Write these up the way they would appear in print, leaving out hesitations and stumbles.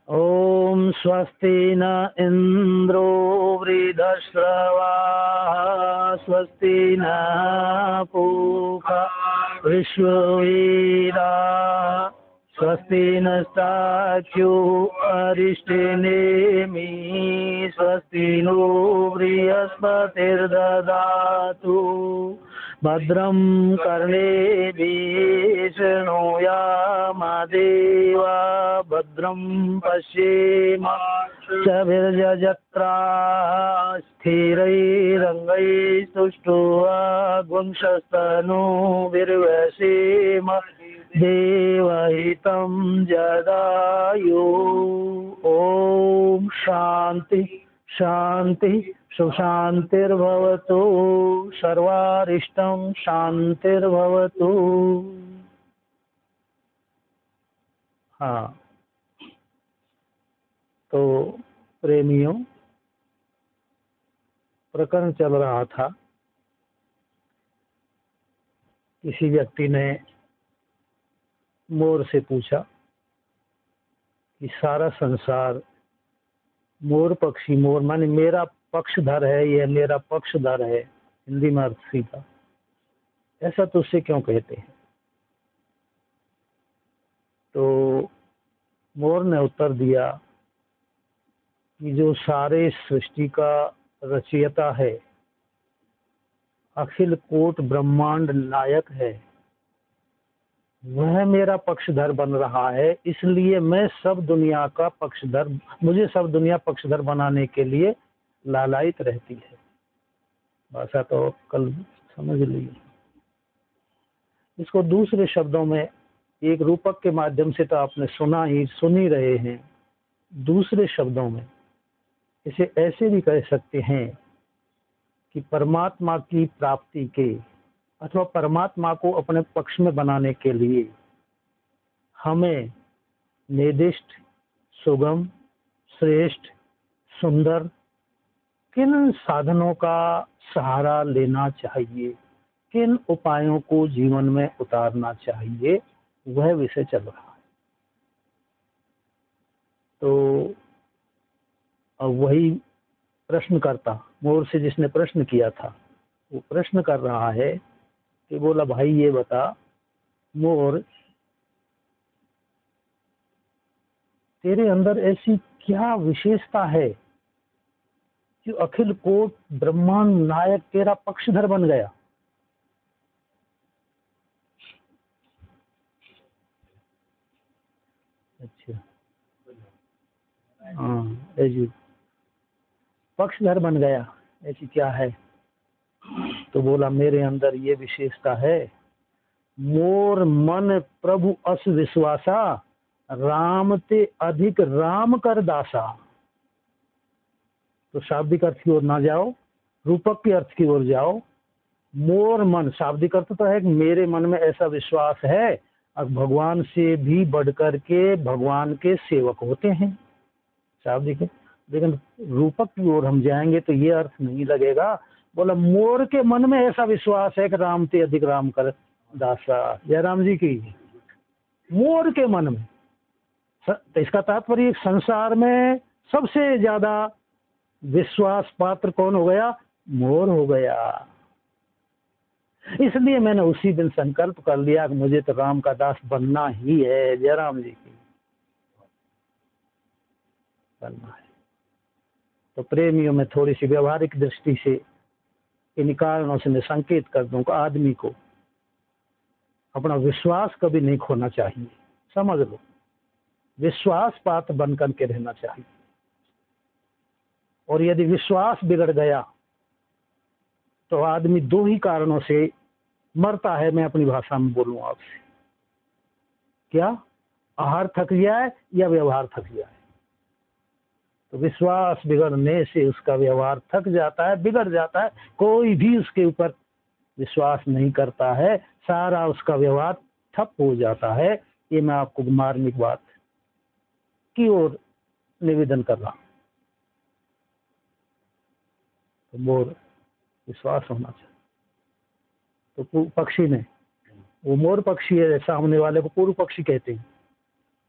ओम स्वस्ति न इंद्रो वृद्धश्रवाः स्वस्ति न पूषा विश्ववेदाः स्वस्ति नस्तार्क्ष्यो अरिष्टनेमि स्वस्ति नो बृहस्पतिर्ददातु भद्रं कर्णेभिः शृणुयामदेवा भद्रं पश्येमाक्षभिर्यजत्राः स्थिरैरङ्गैस्तुष्ट्वा देवहितं जदायु। ओम शांति शांति सुशांतिर्भवतु सर्वारिष्टं शांतिर्भवतु। हाँ, तो प्रेमियों, प्रकरण चल रहा था। किसी व्यक्ति ने मोर से पूछा कि सारा संसार मोर पक्षी, मोर माने मेरा पक्षधर है, यह मेरा पक्षधर है, हिंदी में अर्थ सीखा, ऐसा तो उससे क्यों कहते हैं? तो मोर ने उत्तर दिया कि जो सारे सृष्टि का रचयिता है, अखिल कोट ब्रह्मांड नायक है, वह मेरा पक्षधर बन रहा है, इसलिए मैं सब दुनिया का पक्षधर, मुझे सब दुनिया पक्षधर बनाने के लिए लालायित रहती है। भाषा तो कल समझ ली। इसको दूसरे शब्दों में, एक रूपक के माध्यम से तो आपने सुन ही रहे हैं। दूसरे शब्दों में इसे ऐसे भी कह सकते हैं कि परमात्मा की प्राप्ति के अथवा परमात्मा को अपने पक्ष में बनाने के लिए हमें निर्दिष्ट, सुगम, श्रेष्ठ, सुंदर किन साधनों का सहारा लेना चाहिए, किन उपायों को जीवन में उतारना चाहिए, वह विषय चल रहा है। तो अब वही प्रश्नकर्ता, मोर से जिसने प्रश्न किया था, वो प्रश्न कर रहा है कि बोला, भाई ये बता मोर, तेरे अंदर ऐसी क्या विशेषता है जो अखिल कोट ब्रह्मांड नायक तेरा पक्षधर बन गया? अच्छा, हाँ, ऐसी पक्षधर बन गया, ऐसी क्या है? तो बोला, मेरे अंदर ये विशेषता है, मोर मन प्रभु अस विश्वासा, राम ते अधिक राम कर दासा। तो शाब्दिक अर्थ की ओर ना जाओ, रूपक के अर्थ की ओर जाओ। मोर मन, शाब्दिक अर्थ तो है कि मेरे मन में ऐसा विश्वास है, अब भगवान से भी बढ़कर के भगवान के सेवक होते हैं, शाब्दिक है। लेकिन रूपक की ओर हम जाएंगे तो ये अर्थ नहीं लगेगा। बोला, मोर के मन में ऐसा विश्वास है कि राम ते अधिक राम कर दासा। जयराम जी की। मोर के मन में, तो इसका तात्पर्य संसार में सबसे ज्यादा विश्वास पात्र कौन हो गया? मोर हो गया। इसलिए मैंने उसी दिन संकल्प कर लिया कि मुझे तो राम का दास बनना ही है। जयराम जी की। बनना है। तो प्रेमियों में थोड़ी सी व्यवहारिक दृष्टि से इन कारणों से मैं संकेत कर दूं कि आदमी को अपना विश्वास कभी नहीं खोना चाहिए। समझ लो, विश्वास पात्र बन करके रहना चाहिए। और यदि विश्वास बिगड़ गया तो आदमी दो ही कारणों से मरता है। मैं अपनी भाषा में बोलूं आपसे, क्या? आहार थक जाए या व्यवहार थक जाए। तो विश्वास बिगड़ने से उसका व्यवहार थक जाता है, बिगड़ जाता है। कोई भी उसके ऊपर विश्वास नहीं करता है, सारा उसका व्यवहार ठप हो जाता है। ये मैं आपको मार्मिक बात की ओर निवेदन कर रहा हूं। तो मोर विश्वास होना चाहिए। तो पक्षी ने, वो मोर पक्षी है, सामने वाले को पूर्व पक्षी कहते हैं।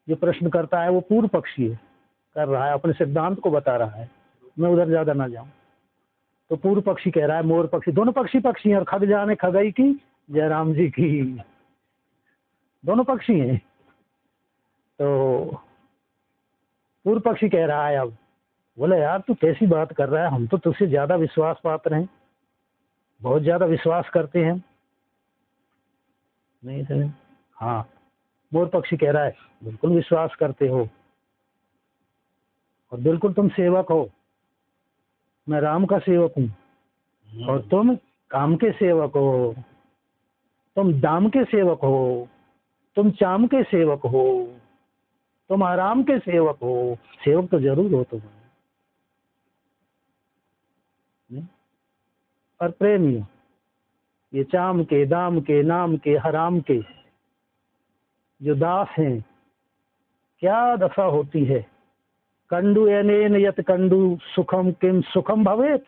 जो प्रश्न करता है वो पूर्व पक्षी है। कर रहा है, अपने सिद्धांत को बता रहा है, मैं उधर ज्यादा ना जाऊं। तो पूर्व पक्षी कह रहा है मोर पक्षी, दोनों पक्षी पक्षी हैं, और खग जाने खगई की जयराम जी की, दोनों पक्षी हैं। तो पूर्व पक्षी कह रहा है, अब बोले यार तू कैसी बात कर रहा है, हम तो तुझसे ज्यादा विश्वास पात्र हैं, बहुत ज्यादा विश्वास करते हैं। नहीं समझ? हाँ, मोर पक्षी कह रहा है बिल्कुल विश्वास करते हो, और बिल्कुल तुम सेवक हो, मैं राम का सेवक हूँ, और तुम काम के सेवक हो, तुम दाम के सेवक हो, तुम चाम के सेवक हो, तुम आराम के सेवक हो, सेवक तो जरूर हो तुम। और प्रेमियों, ये चाम के, दाम के, नाम के, हराम के जो दास हैं, क्या दशा होती है। कंडु एनेन यत कंडु सुखम किम सुखम भवेत,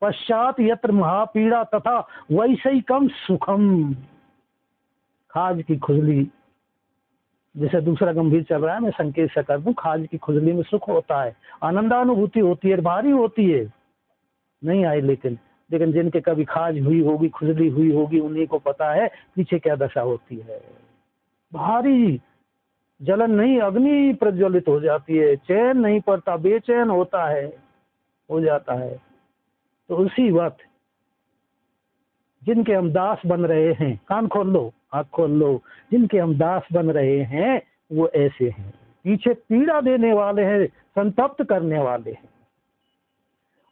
पश्चात यत्र महापीड़ा तथा वैसे ही कम सुखम। खाज की खुजली, जैसे दूसरा गंभीर चल रहा है, मैं संकेत से कर दूं, खाज की खुजली में सुख होता है, आनंदानुभूति होती है, भारी होती है, नहीं आई लेकिन जिनके कभी खाज हुई होगी, खुजली हुई होगी, उन्हीं को पता है पीछे क्या दशा होती है। भारी जलन नहीं, अग्नि प्रज्वलित हो जाती है, चैन नहीं पड़ता, बेचैन होता है, हो जाता है। तो उसी वक्त जिनके हम दास बन रहे हैं, कान खोल लो, आँख खोल लो, जिनके हम दास बन रहे हैं वो ऐसे हैं, पीछे पीड़ा देने वाले हैं, संतप्त करने वाले हैं,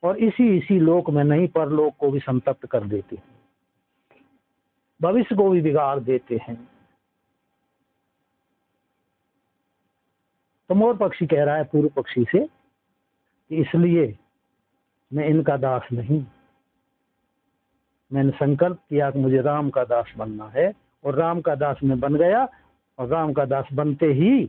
और इसी लोक में नहीं परलोक को भी संतप्त कर देते हैं, भविष्य को भी बिगाड़ देते हैं। तो मोर पक्षी कह रहा है पूर्व पक्षी से कि इसलिए मैं इनका दास नहीं, मैंने संकल्प किया कि मुझे राम का दास बनना है, और राम का दास मैं बन गया। और राम का दास बनते ही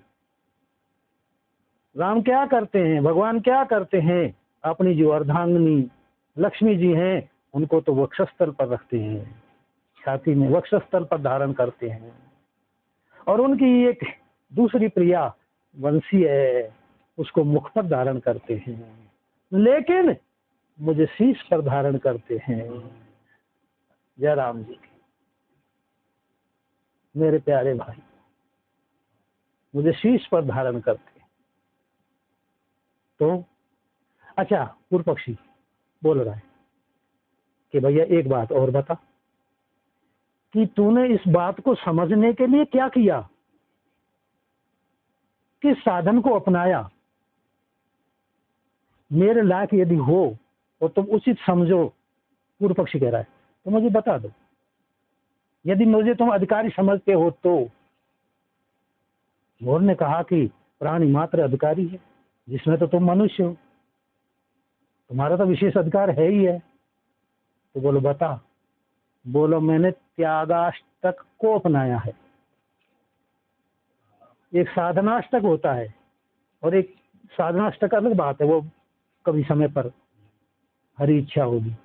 राम क्या करते हैं, भगवान क्या करते हैं, अपनी जो अर्धांगिनी लक्ष्मी जी हैं उनको तो वक्षस्थल पर रखते हैं, छाती में वक्षस्थल पर धारण करते हैं, और उनकी एक दूसरी प्रिया वंशी है उसको मुख पर धारण करते हैं, लेकिन मुझे शीश पर धारण करते हैं। जय राम जी की। मेरे प्यारे भाई, मुझे शीश पर धारण करते हैं। तो अच्छा, पूर्व पक्षी बोल रहा है कि भैया एक बात और बता कि तूने इस बात को समझने के लिए क्या किया, किस साधन को अपनाया, मेरे लायक यदि हो और तुम उचित समझो, पूर्व पक्षी कह रहा है, तो मुझे बता दो, यदि मुझे तुम अधिकारी समझते हो तो। मोर ने कहा कि प्राणी मात्र अधिकारी है, जिसमें तो तुम मनुष्य हो, तुम्हारा तो विशेष अधिकार है ही है। तो बोलो बता। बोलो मैंने त्यागाष्टक को अपनाया है। एक साधनाष्टक होता है और एक साधनाष्टक अलग बात है, वो कभी समय पर हरी इच्छा होगी,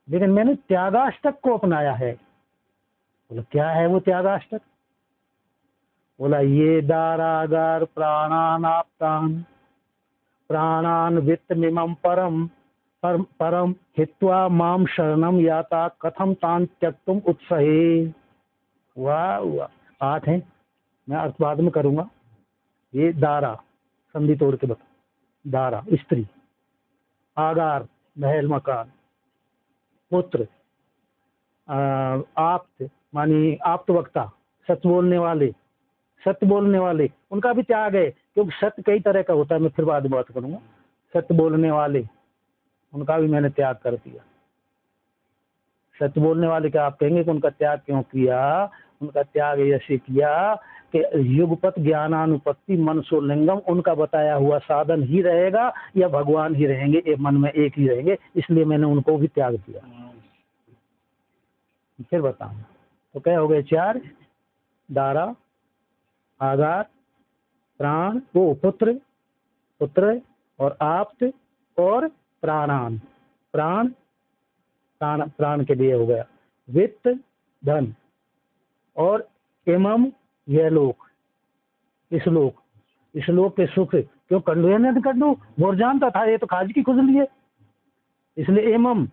लेकिन मैंने त्यागाष्टक को अपनाया है। बोला क्या है वो त्यागाष्टक? बोला ये दारागार प्राणान आप्तान प्राणान वित्तमिमं परम परम हित्वा माम शरणम याता कथम तान त्यक्तुम उत्सहे। वाह वाह, 8 है, मैं अर्थ बाद में करूंगा। ये दारा संधि तोड़ के बता, दारा स्त्री, आगार महल मकान, पुत्र, आप्त मानी आप्त वक्ता, सच बोलने वाले, सत्य बोलने वाले, उनका भी त्याग है, क्योंकि सत्य कई तरह का होता है, मैं फिर बाद में बात करूंगा। सत्य बोलने वाले, उनका भी मैंने त्याग कर दिया। सत्य बोलने वाले क्या आप कहेंगे कि उनका त्याग क्यों किया? उनका त्याग ऐसे किया कि युगपत ज्ञानानुपत्ति मनसो लिंगम, उनका बताया हुआ साधन ही रहेगा या भगवान ही रहेंगे, एक मन में एक ही रहेंगे, इसलिए मैंने उनको भी त्याग दिया। फिर बताऊंगा। तो क्या हो गए 4? दारा, आगार, प्राण, वो पुत्र, पुत्र और आप्त और प्राणान, प्राण, प्राण प्राण के लिए हो गया, वित्त धन, और इमम यह लोक, इस लोक, इस लोक के सुख क्यों कंडू या नहीं कंडू, मोर जानता था ये तो खाज की खुजली है, इसलिए एमम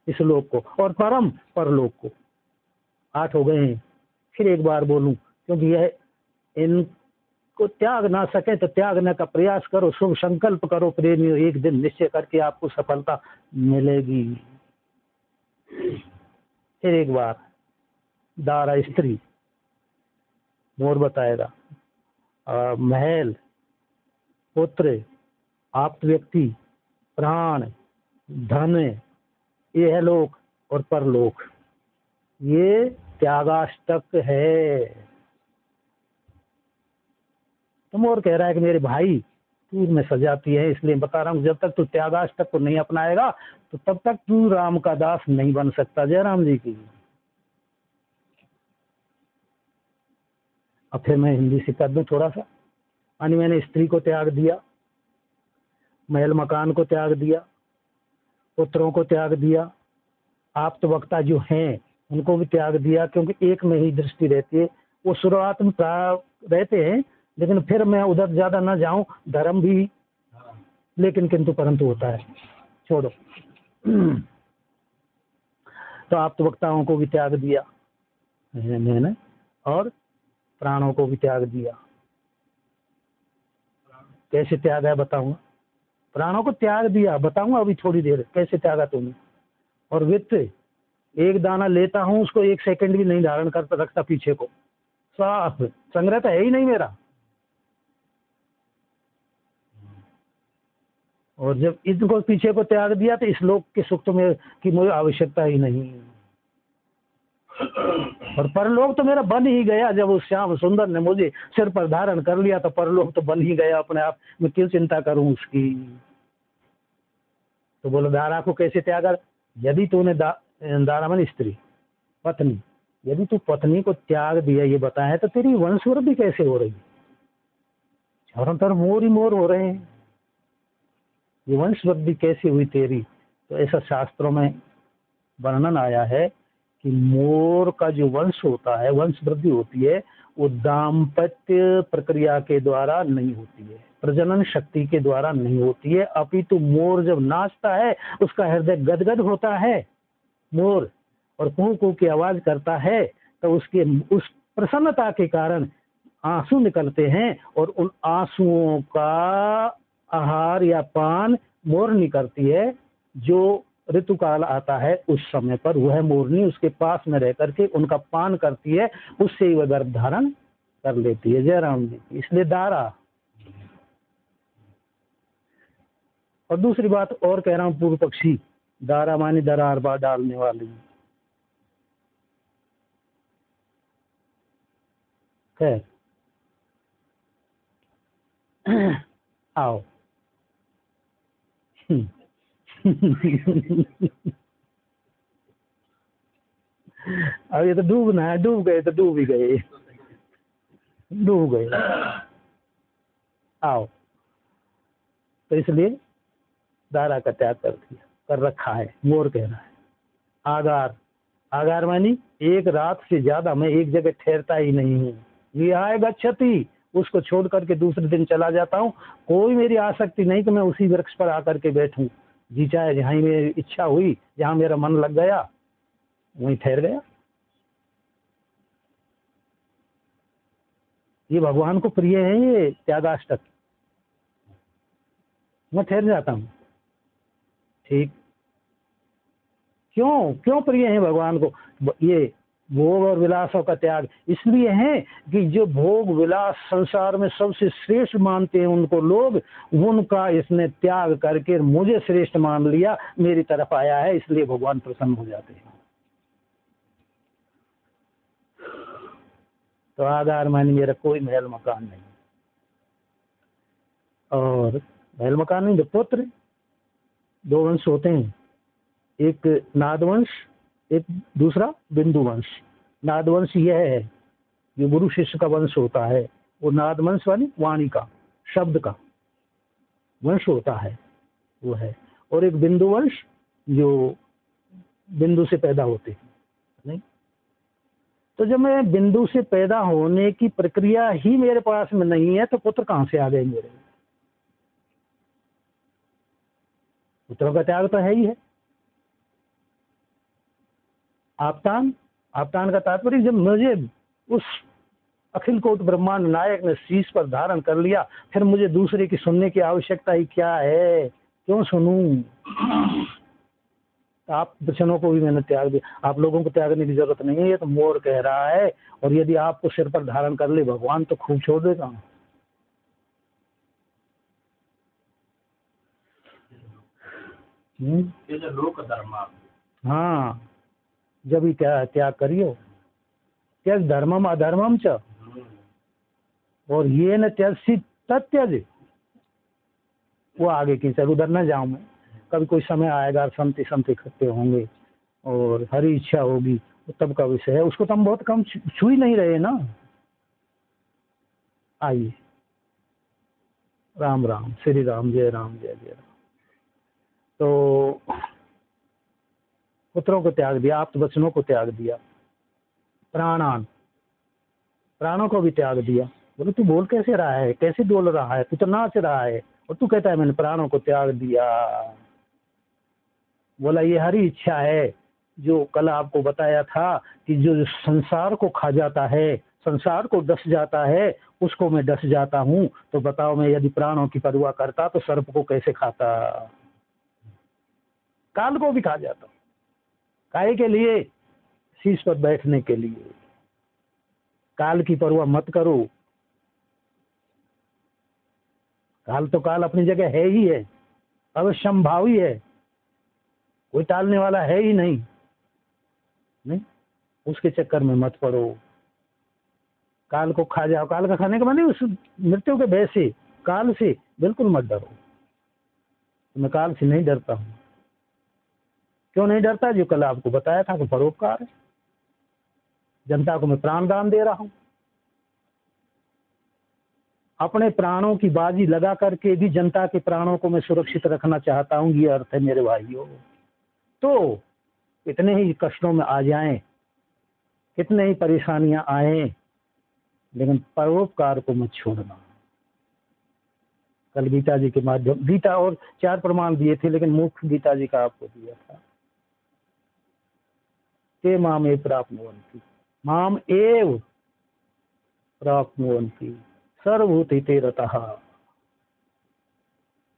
इस लोक को और परम परलोक को। 8 हो गए हैं। फिर एक बार बोलूं, क्योंकि यह इनको त्याग ना सके तो त्यागने का प्रयास करो, शुभ संकल्प करो प्रेमियों, एक दिन निश्चय करके आपको सफलता मिलेगी। फिर एक बार दारा स्त्री, मोर बताएगा, महल, पुत्र, आप्त व्यक्ति, प्राण, धन, यह लोक और परलोक, ये त्यागाष्टक है। तो मोर कह रहा है कि मेरे भाई तू में सजाती है, इसलिए बता रहा हूँ जब तक तू त्यागाष्टक को नहीं अपनाएगा तो तब तक तू राम का दास नहीं बन सकता। जय राम जी की। अब फिर मैं हिंदी से कर दूं थोड़ा सा। यानी मैंने स्त्री को त्याग दिया, महल मकान को त्याग दिया, पुत्रों को त्याग दिया, आप तो वक्ता जो हैं उनको भी त्याग दिया, क्योंकि एक में ही दृष्टि रहती है। वो शुरुआत में रहते हैं, लेकिन फिर मैं उधर ज्यादा ना जाऊं, धर्म भी लेकिन किंतु परंतु होता है, छोड़ो। तो आप तो वक्ताओं को भी त्याग दिया मैंने, और प्राणों को भी त्याग दिया। कैसे त्याग है बताऊंगा, प्राणों को त्याग दिया बताऊंगा अभी थोड़ी देर, कैसे त्यागा तुमने। और वित्त, एक दाना लेता हूं उसको 1 सेकंड भी नहीं धारण कर रखता पीछे को, साफ संग्रह तो है ही नहीं मेरा। और जब इनको पीछे को त्याग दिया तो इस लोक के सुख तो मेरे की मुझे आवश्यकता ही नहीं। और परलोक तो मेरा बन ही गया, जब उस श्याम सुंदर ने मुझे सिर पर धारण कर लिया तो परलोक तो बन ही गया अपने आप, मैं क्यों चिंता करूं उसकी। तो बोलो दारा को कैसे त्यागा। यदि तूने दारा मन स्त्री पत्नी, यदि तू पत्नी को त्याग दिया ये बताया, तो तेरी वंशवृद्धि कैसे हो रही है। चारों तरफ मोर ही मोर हो रहे हैं, ये वंशवृद्धि कैसे हुई तेरी। तो ऐसा शास्त्रों में वर्णन आया है कि मोर का जो वंश होता है, वंश वृद्धि होती है, वो दाम्पत्य प्रक्रिया के द्वारा नहीं होती है, प्रजनन शक्ति के द्वारा नहीं होती है, अपितु मोर जब नाचता है उसका हृदय गदगद होता है मोर, और कू कू की आवाज करता है, तो उसके उस प्रसन्नता के कारण आंसू निकलते हैं, और उन आंसुओं का आहार या पान मोरनी करती है। जो ऋतु काल आता है उस समय पर वह मोरनी उसके पास में रह करके उनका पान करती है, उससे ही वह गर्भ धारण कर लेती है। जय राम जी। इसलिए दारा। और दूसरी बात और कह रहा हूं पूर्व पक्षी, दारा मानी दरार बा डालने वाली। खैर आओ। अब ये तो डूबना है, डूब गए तो डूब ही गए, डूब गए। आओ। तो इसलिए दारा का त्याग कर दिया, कर रखा है। मोर कह रहा है आगार, आगार मानी एक रात से ज्यादा मैं एक जगह ठहरता ही नहीं हूँ। ये आएगा क्षति, उसको छोड़ करके दूसरे दिन चला जाता हूँ। कोई मेरी आसक्ति नहीं कि मैं उसी वृक्ष पर आकर के बैठूं, जी चाहे जहाँ मेरी इच्छा हुई, जहाँ मेरा मन लग गया वहीं ठहर गया। ये भगवान को प्रिय है, ये त्यागाष्टक। मैं ठहर जाता हूँ। ठीक, क्यों क्यों प्रिय है भगवान को ये भोग और विलासों का त्याग? इसलिए है कि जो भोग विलास संसार में सबसे श्रेष्ठ मानते हैं उनको लोग, उनका इसने त्याग करके मुझे श्रेष्ठ मान लिया, मेरी तरफ आया है, इसलिए भगवान प्रसन्न हो जाते हैं। तो आधार मानी मेरा कोई महल मकान नहीं, और महल मकान नहीं, जो पुत्र 2 वंश होते हैं, एक नादवंश, एक दूसरा बिंदु वंश। नादवंश यह है जो गुरु शिष्य का वंश होता है, वो नादवंश वाली वाणी का, शब्द का वंश होता है वो है। और एक बिंदु वंश जो बिंदु से पैदा होते हैं। नहीं, तो जब मैं बिंदु से पैदा होने की प्रक्रिया ही मेरे पास में नहीं है तो पुत्र कहां से आ गए मेरे? पुत्रों का त्याग तो है ही है। आपतान, आपतान का तात्पर्य जब मुझे उस अखिल कोट ब्रह्मांड नायक ने शीश पर धारण कर लिया, फिर मुझे दूसरे की सुनने की आवश्यकता ही क्या है? क्यों सुनूं? आप वचनों को भी मैंने त्याग दिया, आप लोगों को त्यागने की जरूरत नहीं है, ये तो मोर कह रहा है। और यदि आपको सिर पर धारण कर ले भगवान तो खूब छोड़ देगा। ये जो लोक धर्म हाँ, जब ही क्या त्याग करियो, त्यज धर्मम अधर्मम च और ये न त्यजसी तत्यज। वो आगे की चल, उधर न जाऊं मैं। कभी कोई समय आएगा, संति संत इकट्ठे होंगे और हरी इच्छा होगी, तो तब का विषय है, उसको तो हम बहुत कम छू ही नहीं रहे ना। आइए, राम राम, श्री राम, जय राम, जय जय राम। तो पुत्रों को त्याग दिया, आप वचनों को त्याग दिया, प्राणान, प्राणों को भी त्याग दिया। बोले तू बोल कैसे रहा है, कैसे डोल रहा है, तू तो नाच रहा है और तू कहता है मैंने प्राणों को त्याग दिया। बोला ये हरी इच्छा है, जो कल आपको बताया था कि जो संसार को खा जाता है, संसार को डस जाता है, उसको मैं डस जाता हूँ। तो बताओ मैं यदि प्राणों की परवाह करता तो सर्प को कैसे खाता? काल को भी खा जाता। काहे के लिए? शीश पर बैठने के लिए। काल की परवाह मत करो। काल तो काल अपनी जगह है ही है, अवश्यंभावी है, कोई टालने वाला है ही नहीं। नहीं, उसके चक्कर में मत पड़ो। काल को खा जाओ, काल का खाने का माने उस मृत्यु के भय से, काल से बिल्कुल मत डरो। मैं काल से नहीं डरता हूँ। क्यों नहीं डरता? जो कल आपको बताया था कि परोपकार है, जनता को मैं प्राण दान दे रहा हूँ। अपने प्राणों की बाजी लगा करके भी जनता के प्राणों को मैं सुरक्षित रखना चाहता हूँ, ये अर्थ है मेरे भाइयों। तो कितने ही कष्टों में आ जाएं, कितने ही परेशानियां आए, लेकिन परोपकार को मत छोड़ना। कल गीता जी के माध्यम, गीता और 4 प्रमाण दिए थे, लेकिन मुख्य गीता जी का आपको दिया था। ते माम ए प्राप्नुवन्ति, माम एव प्राप्नुवन्ति सर्वभूते रतः।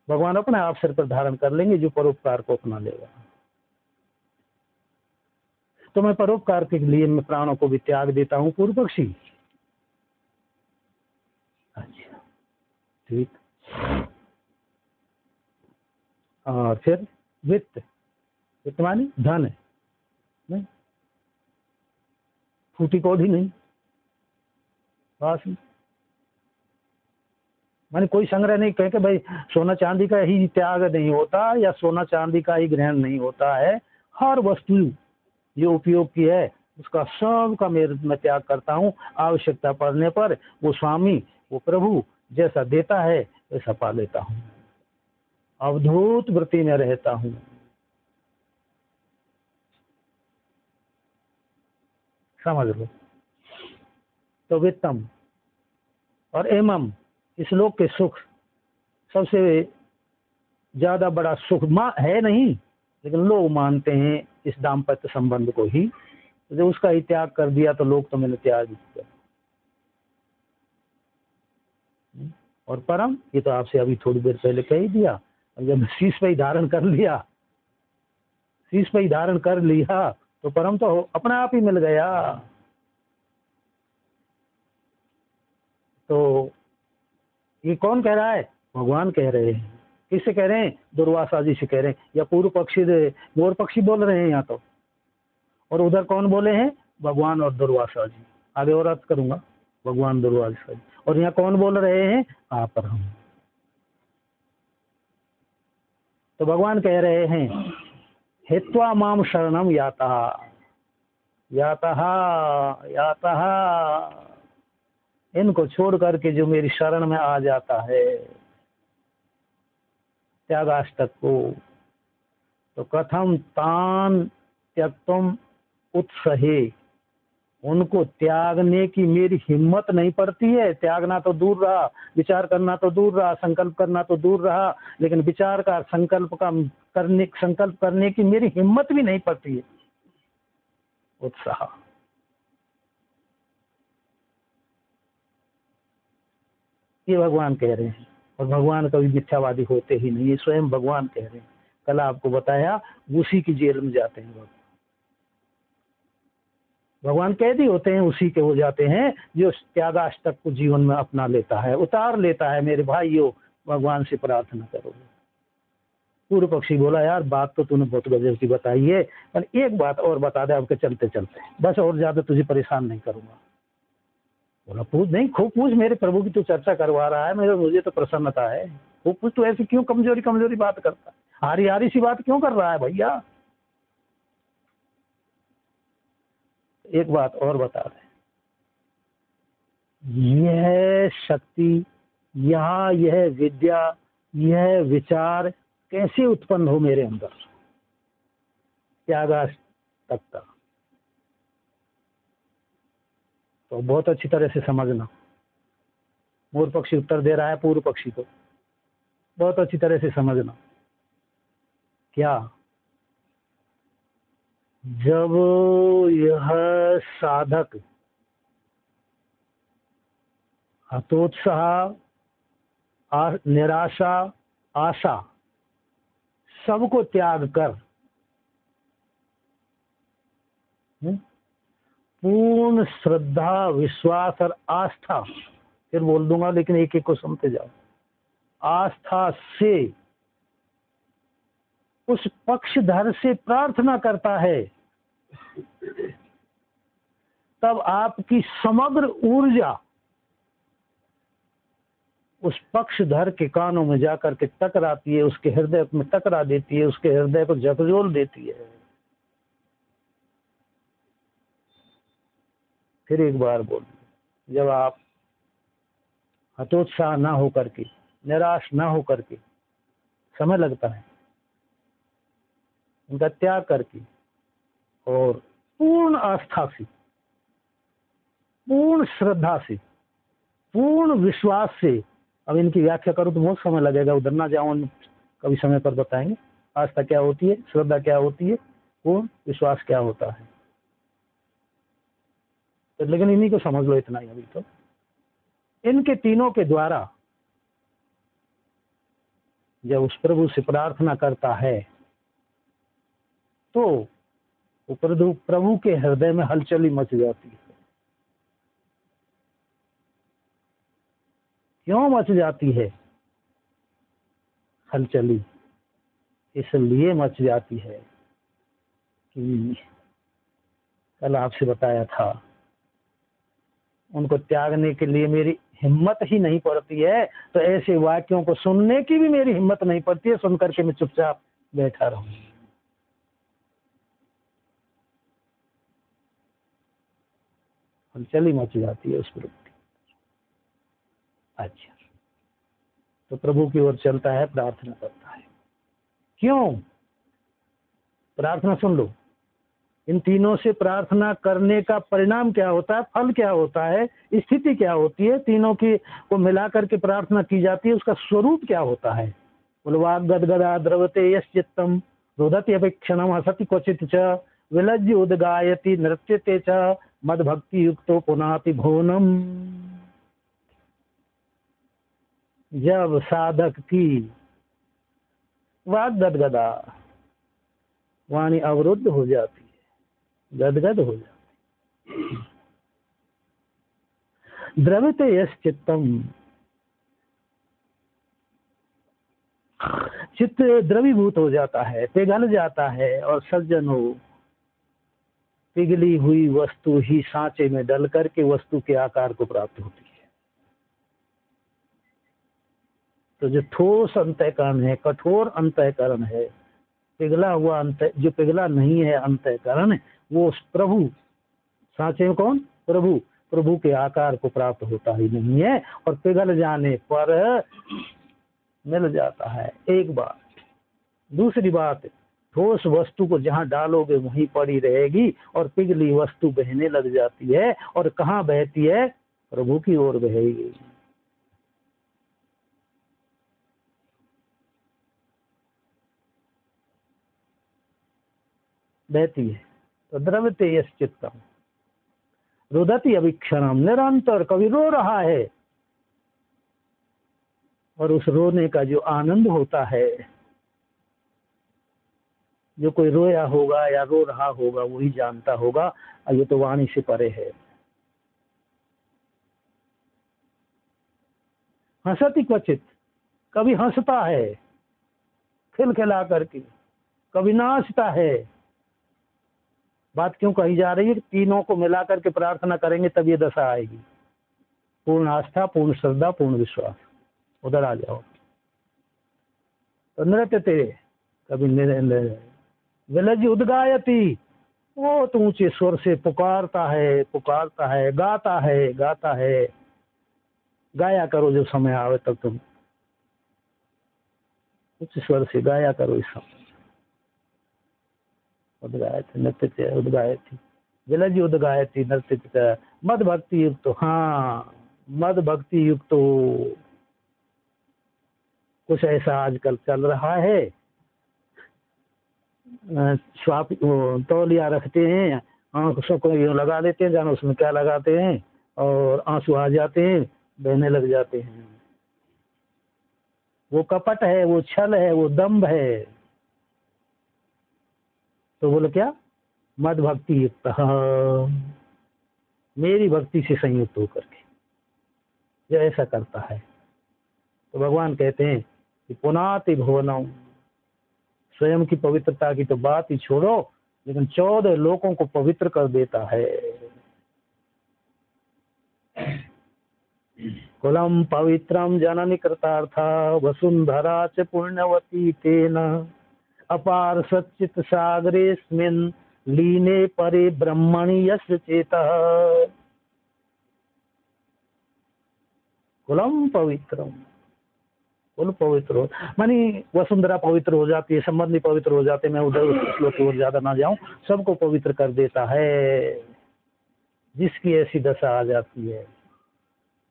भगवान अपने आप सिर पर धारण कर लेंगे जो परोपकार को अपना लेगा। तो मैं परोपकार के लिए मैं प्राणों को भी त्याग देता हूँ। पूर्व पक्षी, अच्छा ठीक। और फिर वित्त, वित्त मानी धन, नहीं फूटी कौड़ी नहीं, पास में माने कोई संग्रह नहीं। कह के भाई सोना चांदी का ही त्याग नहीं होता या सोना चांदी का ही ग्रहण नहीं होता है। हर वस्तु जो उपयोग की है उसका सब का मैं त्याग करता हूँ। आवश्यकता पड़ने पर वो स्वामी, वो प्रभु जैसा देता है वैसा पा लेता हूँ। अवधूत वृत्ति में रहता हूँ। समझ लो। तो वित्तम और एमम, इस लोक के सुख, सबसे ज्यादा बड़ा सुख है नहीं, लेकिन लोग मानते हैं इस दाम्पत्य संबंध को ही। तो जब उसका ही त्याग कर दिया तो लोग तो मैंने त्याग किया। और परम, ये तो आपसे अभी थोड़ी देर पहले कह ही दिया। और जब शीश पे ही धारण कर लिया, शीश पे ही धारण कर लिया तो परम तो अपने आप ही मिल गया। तो ये कौन कह रहा है? भगवान कह रहे हैं। किससे कह रहे हैं? दुर्वासा जी से कह रहे हैं, या पूर्व पक्षी मोर पक्षी बोल रहे हैं यहाँ तो। और उधर कौन बोले हैं? भगवान और दुर्वासा जी। आगे और अर्थ करूंगा, भगवान दुर्वासा जी। और यहाँ कौन बोल रहे हैं? आप और हम। तो भगवान कह रहे हैं हित्वा माम शरणम याता, याता याता, इनको छोड़ करके जो मेरी शरण में आ जाता है त्यागाष्टक को, तो कथम तान त्यक्तुम उत्सहे, उनको त्यागने की मेरी हिम्मत नहीं पड़ती है। त्यागना तो दूर रहा, विचार करना तो दूर रहा, संकल्प करना तो दूर रहा, लेकिन विचार का संकल्प करने की मेरी हिम्मत भी नहीं पड़ती है। उत्साह, ये भगवान कह रहे हैं। और भगवान कभी मिथ्यावादी होते ही नहीं, ये स्वयं भगवान कह रहे हैं। कल आपको बताया उसी की जेल में जाते हैं भगवान कैदी होते हैं, उसी के हो जाते हैं जो त्यागाष्टक को जीवन में अपना लेता है, उतार लेता है। मेरे भाइयों, भगवान से प्रार्थना करो। पूर्व पक्षी बोला, यार बात तो तूने बहुत गजब की बताई है, पर एक बात और बता दे आपके चलते चलते, बस और ज्यादा तुझे परेशान नहीं करूंगा। बोला पूछ, नहीं खूब पूछ, मेरे प्रभु की तू चर्चा करवा रहा है, मुझे तो प्रसन्नता है, खूब पूछ। तू ऐसी क्यों कमजोरी कमजोरी बात करता है, हारी हारी सी बात क्यों कर रहा है भैया। एक बात और बता दे, यह शक्ति, यह विद्या, यह विचार कैसे उत्पन्न हो मेरे अंदर, त्यागा तक का। तो बहुत अच्छी तरह से समझना। मोर पक्षी उत्तर दे रहा है पूर्व पक्षी को, बहुत अच्छी तरह से समझना। क्या, जब यह साधक हतोत्साह, निराशा, आशा सबको त्याग कर पूर्ण श्रद्धा, विश्वास और आस्था, फिर बोल दूंगा लेकिन एक एक को सुनते जाओ, आस्था से उस पक्षधर से प्रार्थना करता है, तब आपकी समग्र ऊर्जा उस पक्षधर के कानों में जाकर के टकराती है, उसके हृदय में टकरा देती है, उसके हृदय को झकझोर देती है। फिर एक बार बोल, जब आप हतोत्साह ना होकर के, निराश ना होकर के, समय लगता है, उनका त्याग करके और पूर्ण आस्था से, पूर्ण श्रद्धा से, पूर्ण विश्वास से, अब इनकी व्याख्या करूं तो बहुत समय लगेगा, उधर ना जाऊं, कभी समय पर बताएंगे। आस्था क्या होती है, श्रद्धा क्या होती है, पूर्ण विश्वास क्या होता है, तो लेकिन इन्हीं को समझ लो इतना ही अभी। तो इनके तीनों के द्वारा जब उस प्रभु से प्रार्थना करता है तो प्रभु के हृदय में हलचल मच जाती है। क्यों मच जाती है हलचली? इसलिए मच जाती है कि कल आपसे बताया था, उनको त्यागने के लिए मेरी हिम्मत ही नहीं पड़ती है, तो ऐसे वाक्यों को सुनने की भी मेरी हिम्मत नहीं पड़ती है, सुनकर के मैं चुपचाप बैठा रहूं। हलचल ही मच जाती है उस प्रभु की। अच्छा, तो प्रभु की ओर चलता है, प्रार्थना करता है। क्यों प्रार्थना? सुन लो, इन तीनों से प्रार्थना करने का परिणाम क्या होता है, फल क्या होता है, स्थिति क्या होती है, तीनों की को मिला करके प्रार्थना की जाती है, उसका स्वरूप क्या होता है। वाग गदगदा द्रवते यश्चित्तम रोदति अपेक्षणम हसति क्वचित च विलज्य उद्गायति नृत्यते च मद भक्ति युक्तो पुनाति भुवनम। जब साधक की वाग गदगदा, वाणी अवरुद्ध हो जाती है, गदगद हो जाती, द्रविते यश्चित्तम, चित्त द्रवीभूत हो जाता है, पिघल जाता है, और सज्जनों, पिघली हुई वस्तु ही सांचे में डल करके वस्तु के आकार को प्राप्त होती है। तो जो ठोस अंतःकरण है, कठोर अंतःकरण है, पिघला हुआ जो पिघला नहीं है अंतःकरण, वो उस प्रभु, सांचे में कौन? प्रभु, प्रभु के आकार को प्राप्त होता ही नहीं है, और पिघल जाने पर मिल जाता है। एक बात। दूसरी बात, ठोस वस्तु को जहां डालोगे वहीं पड़ी रहेगी, और पिघली वस्तु बहने लग जाती है, और कहाँ बहती है? प्रभु की ओर बहेगी। बहती है। तो द्रव्यते यस् चित्तम रुदति अभिक्षणम, निरंतर कभी रो रहा है, और उस रोने का जो आनंद होता है, जो कोई रोया होगा या रो रहा होगा वही जानता होगा, और ये तो वाणी से परे है। हंसति क्वचित, कभी हंसता है खिलखिला करके, कभी नाचता है। बात क्यों कही जा रही है? तीनों को मिला करके प्रार्थना करेंगे तब ये दशा आएगी। पूर्ण आस्था, पूर्ण श्रद्धा, पूर्ण विश्वास। उधर आ जाओ। तो नृत्य तेरे कभी विलज उद्गायती, वो तो ऊंचे स्वर से पुकारता है, पुकारता है, गाता है, गाता है। गाया करो जब समय आवे तब तुम उच्च स्वर से गाया करो इस समय। उद्गायती नृत्य उद्गायती विलज उद्गायती नृत्य मद भक्ति युक्त। हाँ, मद भक्ति युक्त कुछ ऐसा आजकल चल रहा है। स्वाप तौलिया रखते हैं, आंखों को यूं लगा देते हैं, जानो उसमें क्या लगाते हैं, और आंसू आ जाते हैं, बहने लग जाते हैं। वो कपट है, वो छल है, वो दंभ है। तो बोलो क्या? मद भक्ति युक्त, मेरी भक्ति से संयुक्त होकर के जो ऐसा करता है। तो भगवान कहते हैं कि पुनाति भुवनम, स्वयं की पवित्रता की तो बात ही छोड़ो, लेकिन 14 लोगों को पवित्र कर देता है। कुलम पवित्रम जननी कृतार्था वसुंधरा च पुण्यवती तेन अपार सच्चित सागरेस्मिन् लीने परे ब्रह्मणि यस्य चेतः। कुलम पवित्रम, कुल पवित्र हो मानी वसुंधरा पवित्र हो जाती है, संबंधी पवित्र हो जाते। मैं उधर उस श्लोक की ओर ज्यादा ना जाऊं। सबको पवित्र कर देता है जिसकी ऐसी दशा आ जाती है,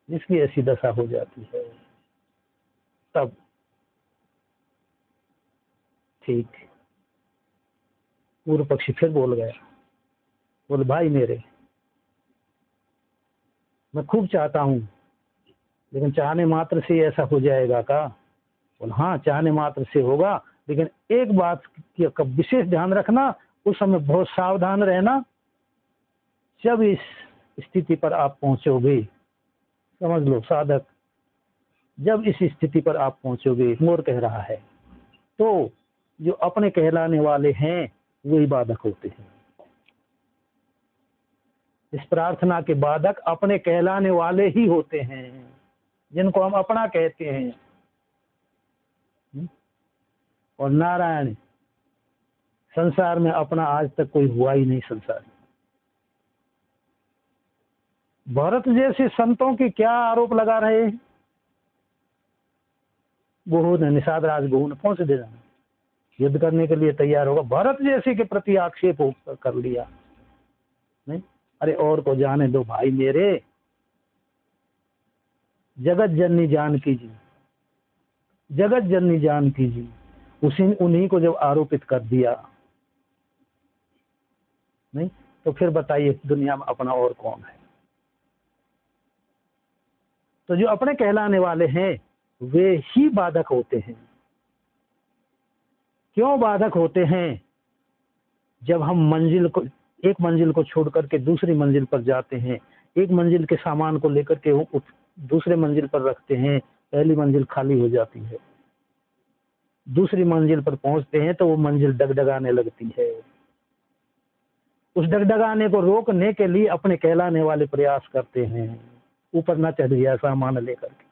जिसकी ऐसी दशा हो जाती है। तब ठीक पूर्व पक्षी फिर बोल गया, बोले भाई मेरे, मैं खूब चाहता हूं, लेकिन चाहने मात्र से ऐसा हो जाएगा का? बोले हाँ, चाहने मात्र से होगा, लेकिन एक बात का विशेष ध्यान रखना, उस समय बहुत सावधान रहना। जब इस स्थिति पर आप पहुंचोगे, समझ लो साधक, जब इस स्थिति पर आप पहुंचोगे, मोर कह रहा है, तो जो अपने कहलाने वाले हैं वही बाधक होते हैं। इस प्रार्थना के बाधक अपने कहलाने वाले ही होते हैं, जिनको हम अपना कहते हैं। और नारायण, संसार में अपना आज तक कोई हुआ ही नहीं। संसार में भरत जैसे संतों के क्या आरोप लगा रहे हैं? गुहू ने, निषाद राज गुहू ने पहुंच देना, युद्ध करने के लिए तैयार होगा। भरत जैसे के प्रति आक्षेप कर लिया। नहीं, अरे और को जाने दो भाई मेरे। जगत जननी जानकी जी, जगत जननी जानकी जी, उन्हीं को जब आरोपित कर दिया, नहीं तो फिर बताइए दुनिया में अपना और कौन है? तो जो अपने कहलाने वाले हैं वे ही बाधक होते हैं। क्यों बाधक होते हैं? जब हम एक मंजिल को छोड़ करके दूसरी मंजिल पर जाते हैं, एक मंजिल के सामान को लेकर के दूसरे मंजिल पर रखते हैं, पहली मंजिल खाली हो जाती है। दूसरी मंजिल पर पहुंचते हैं तो वो मंजिल डगडगाने लगती है। उस डगडगाने को रोकने के लिए अपने कहलाने वाले प्रयास करते हैं, ऊपर ना चढ़ गया सामान लेकर के।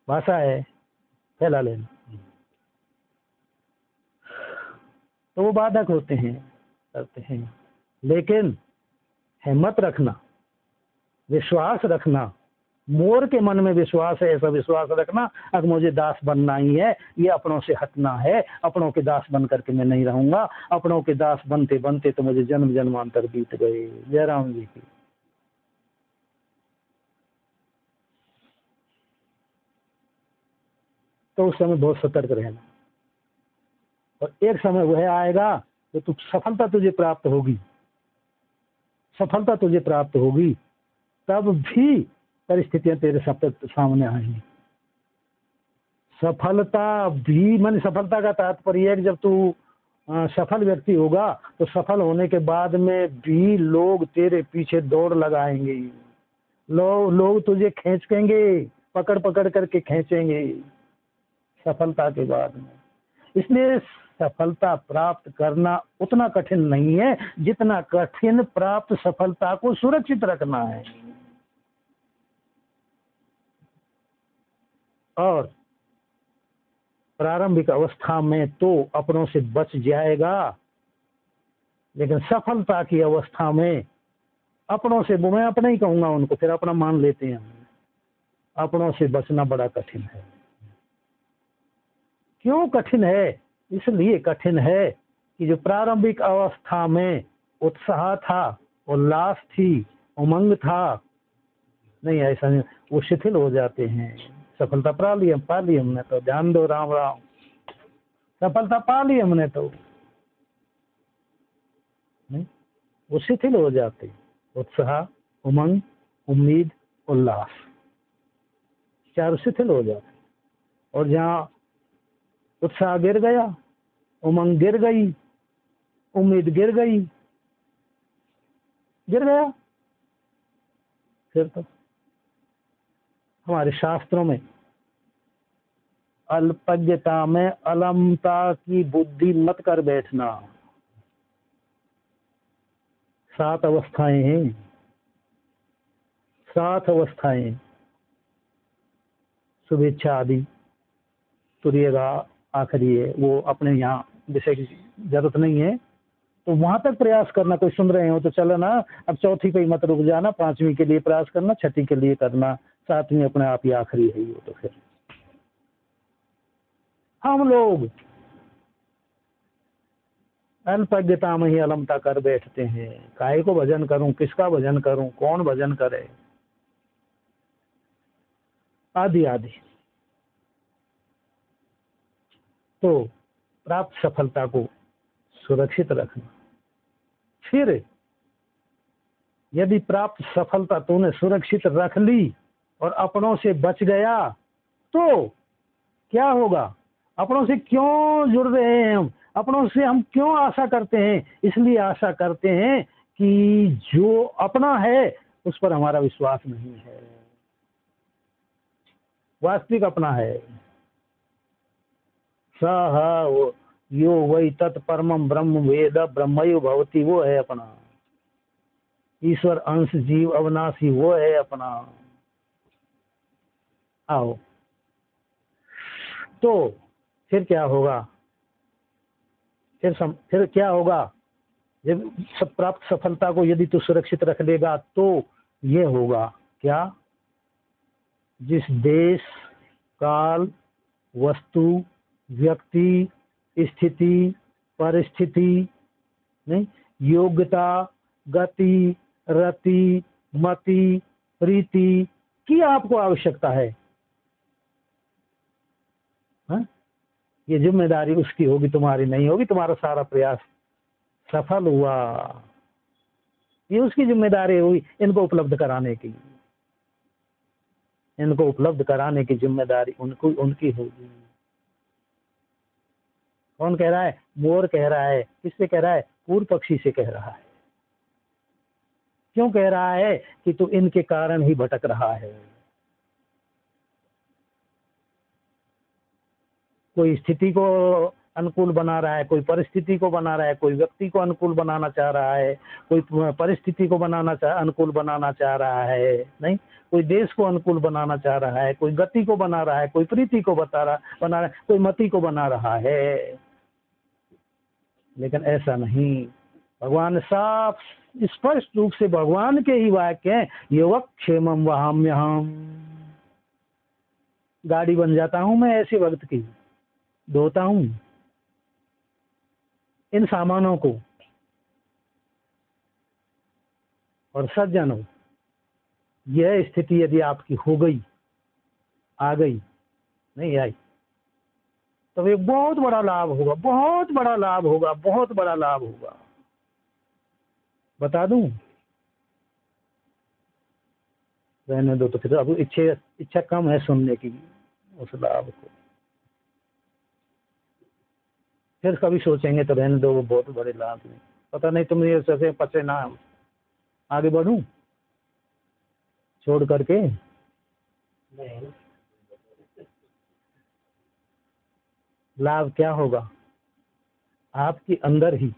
भाषा है, फैला लेना। तो वो बाधक होते हैं, करते हैं। लेकिन हिम्मत रखना, विश्वास रखना, मोर के मन में विश्वास है, ऐसा विश्वास रखना अब मुझे दास बनना ही है, ये अपनों से हटना है, अपनों के दास बन करके मैं नहीं रहूंगा। अपनों के दास बनते बनते तो मुझे जन्म जन्मांतर बीत गए। जयराम जी की। तो उस समय बहुत सतर्क रहना, और एक समय वह आएगा कि तू सफलता तुझे प्राप्त होगी, सफलता तुझे प्राप्त होगी, तब भी परिस्थितियां तेरे सामने आएंगी। सफलता भी मन, सफलता का तात्पर्य है कि जब तू सफल व्यक्ति होगा तो सफल होने के बाद में भी लोग तेरे पीछे दौड़ लगाएंगे, लोग तुझे खींचेंगे, पकड़ पकड़ करके खींचेंगे सफलता के बाद में। इसलिए सफलता प्राप्त करना उतना कठिन नहीं है जितना कठिन प्राप्त सफलता को सुरक्षित रखना है। और प्रारंभिक अवस्था में तो अपनों से बच जाएगा, लेकिन सफलता की अवस्था में अपनों से, मैं अपना ही कहूंगा उनको, फिर अपना मान लेते हैं, अपनों से बचना बड़ा कठिन है। क्यों कठिन है? इसलिए कठिन है कि जो प्रारंभिक अवस्था में उत्साह था, उल्लास थी, उमंग था, नहीं ऐसा नहीं, वो शिथिल हो जाते हैं। सफलता पा ली हमने तो, ध्यान दो, राम राम, सफलता पा ली हमने तो, नहीं, वो शिथिल हो जाते। उत्साह, उमंग, उम्मीद, उल्लास, चारों शिथिल हो जाते। और जहाँ उत्साह गिर गया, उमंग गिर गई, उम्मीद गिर गई, गिर गया, फिर तो हमारे शास्त्रों में अल्पज्ञता में अलमता की बुद्धि मत कर बैठना। 7 अवस्थाएं हैं, 7 अवस्थाएं, शुभेच्छा आदि, तुरियगा आखिरी है, वो अपने यहाँ विषय की जरूरत नहीं है, तो वहां तक प्रयास करना। कोई सुन रहे हो तो चलो ना, अब चौथी पे ही मत रुक जाना, 5वीं के लिए प्रयास करना, 6ठी के लिए करना, 7वीं अपने आप ही आखिरी है वो। तो फिर हम लोग अल्पज्ञता में ही अलमता कर बैठते हैं, काहे को भजन करूं, किसका भजन करूं, कौन भजन करे, आदि आदि। तो प्राप्त सफलता को सुरक्षित रखना। फिर यदि प्राप्त सफलता तूने सुरक्षित रख ली और अपनों से बच गया तो क्या होगा? अपनों से क्यों जुड़ रहे हैं हम? अपनों से हम क्यों आशा करते हैं? इसलिए आशा करते हैं कि जो अपना है उस पर हमारा विश्वास नहीं है, वास्तविक अपना है। सह यो वही तत्परमम ब्रह्म वेद ब्रह्मयो भवति, वो है अपना। ईश्वर अंश जीव अविनाशी, वो है अपना। आओ, तो फिर क्या होगा? फिर क्या होगा? जब सब प्राप्त सफलता को यदि तू सुरक्षित रख लेगा तो ये होगा क्या? जिस देश, काल, वस्तु, व्यक्ति, स्थिति, परिस्थिति, नहीं, योग्यता, गति, रति, मति, प्रीति की आपको आवश्यकता है, हा? ये जिम्मेदारी उसकी होगी, तुम्हारी नहीं होगी। तुम्हारा सारा प्रयास सफल हुआ, ये उसकी जिम्मेदारी हुई इनको उपलब्ध कराने की, इनको उपलब्ध कराने की जिम्मेदारी उनकी होगी। कौन कह रहा है? मोर कह रहा है। किससे कह रहा है? पूर्व पक्षी से कह रहा है। क्यों कह रहा है? कि तू इनके कारण ही भटक रहा है। कोई स्थिति को अनुकूल बना रहा है, कोई परिस्थिति को बना रहा है, कोई व्यक्ति को अनुकूल बनाना चाह रहा है, कोई परिस्थिति को अनुकूल बनाना चाह रहा है, नहीं, कोई देश को अनुकूल बनाना चाह रहा है, कोई गति को बना रहा है, कोई प्रीति को बना रहा है, कोई मति को बना रहा है। लेकिन ऐसा नहीं, भगवान साफ स्पष्ट रूप से भगवान के ही वाक्य हैं, योगक्षेमम वहाम्यहम। गाड़ी बन जाता हूं मैं ऐसे वक्त की, धोता हूं इन सामानों को। और सज्जनों, यह स्थिति यदि आपकी हो गई, आ गई, नहीं आई, तो एक बहुत बड़ा लाभ होगा, बहुत बड़ा लाभ होगा, बहुत बड़ा लाभ होगा। बता दूं? रहने दो तो फिर, अब इच्छा कम है सुनने की उस लाभ को। फिर कभी सोचेंगे तो रहने दो, वो बहुत बड़े लाभ नहीं, पता नहीं तुम ये सोचे पचे ना आगे बढ़ूं छोड़ करके। लाभ क्या होगा? आपके अंदर ही,